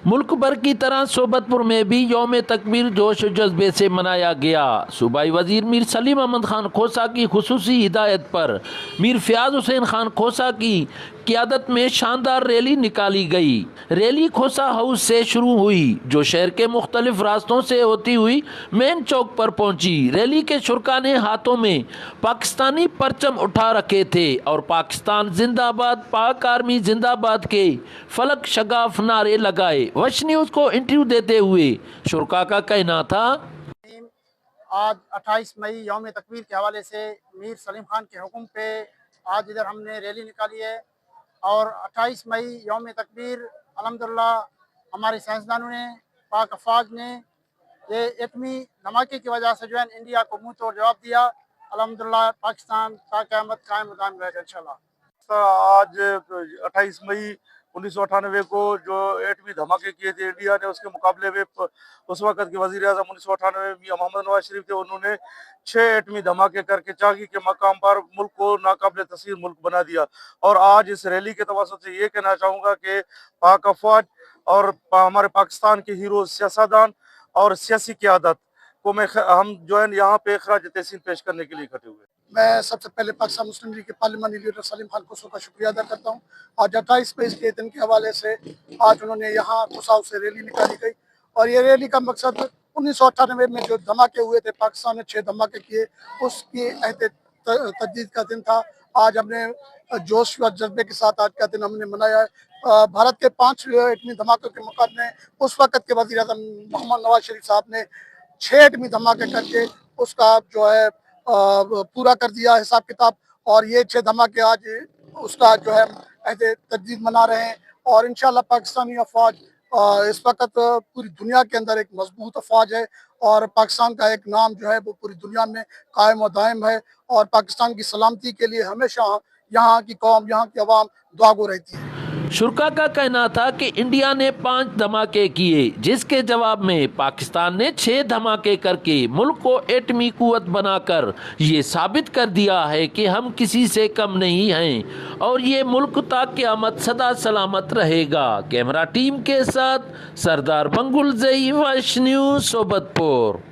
मुल्क भर की तरह सोबतपुर में भी यौम तकबीर जोश और जज्बे से मनाया गया। सूबाई वजीर मीर सलीम अहमद खान खोसा की खुसूसी हिदायत पर मीर फयाज हुसैन खान खोसा की क़ियादत में शानदार रैली निकाली गई। रैली खोसा हाउस से शुरू हुई जो शहर के मुख्तलिफ रास्तों से होती हुई मेन चौक पर पहुंची। रैली के शुरका ने हाथों में पाकिस्तानी परचम उठा रखे थे और पाकिस्तान जिंदाबाद, पाक आर्मी जिंदाबाद के फलक शगाफ नारे लगाए। वश न्यूज़ को इंटरव्यू देते हुए शुरका का कहना था, आज 28 मई यौम तकबीर के हवाले से मीर सलीम खान के हुक्म पे आज इधर हमने रैली निकाली है और 28 मई यौम तकबीर अल्हम्दुलिल्लाह हमारे साइंसदानों ने, पाक अफवाज ने ये एटमी धमाके की वजह से जो है इंडिया को मुंह तोड़ जवाब दिया। अल्हम्दुलिल्लाह पाकिस्तान ता क़यामत कायम मुदाम रहेगा इंशाल्लाह। आज 28 मई 1998 को जो एटमी धमाके किए थे इंडिया ने, उसके मुकाबले में उस वक्त के वज़ीर आज़म 1998 में मियां मोहम्मद नवाज शरीफ थे। उन्होंने 6 एटमी धमाके करके चागी के मकाम पर मुल्क को नाकाबिले तस्वीर मुल्क बना दिया। और आज इस रैली के तवसत से ये कहना चाहूँगा कि पाक अफवाज और हमारे पाकिस्तान के हीरो सियासतदान और सियासी क़यादत को हम जो है यहाँ पे खराज तहसीन पेश करने के लिए इकट्ठे हुए। मैं सबसे पहले पाकिस्तान मुस्लिम लीग के पार्लिमानी लीडर सलीम खान खोसो का शुक्रिया अदा करता हूँ। आज 28 मई के दिन के हवाले से आज उन्होंने यहाँ खोसाव से रैली निकाली गई और ये रैली का मकसद 1998 में जो धमाके हुए थे, पाकिस्तान ने 6 धमाके किए, उसकी अहद तजदीद का दिन था। आज हमने जोश व जज्बे के साथ आज का दिन हमने मनाया है। भारत के 5 एटमी धमाकों के मुकाबले उस वक्त के वज़ीर आज़म मोहम्मद नवाज शरीफ साहब ने 6 एटमी धमाके करके उसका जो है पूरा कर दिया हिसाब किताब। और ये 6 धमाके आज उसका जो है अहद तजदीद मना रहे हैं और इंशाल्लाह पाकिस्तानी अफवाज इस वक्त पूरी दुनिया के अंदर एक मजबूत अफवाज है और पाकिस्तान का एक नाम जो है वो पूरी दुनिया में कायम व दायम है और पाकिस्तान की सलामती के लिए हमेशा यहाँ की कौम, यहाँ की अवाम दुआगो रहती है। शुरका का कहना था कि इंडिया ने 5 धमाके किए, जिसके जवाब में पाकिस्तान ने 6 धमाके करके मुल्क को एटमी कुव्वत बनाकर ये साबित कर दिया है कि हम किसी से कम नहीं हैं और ये मुल्क ता क़यामत सदा सलामत रहेगा। कैमरा टीम के साथ सरदार मंगुल जई, वश न्यूज़, सोबतपुर।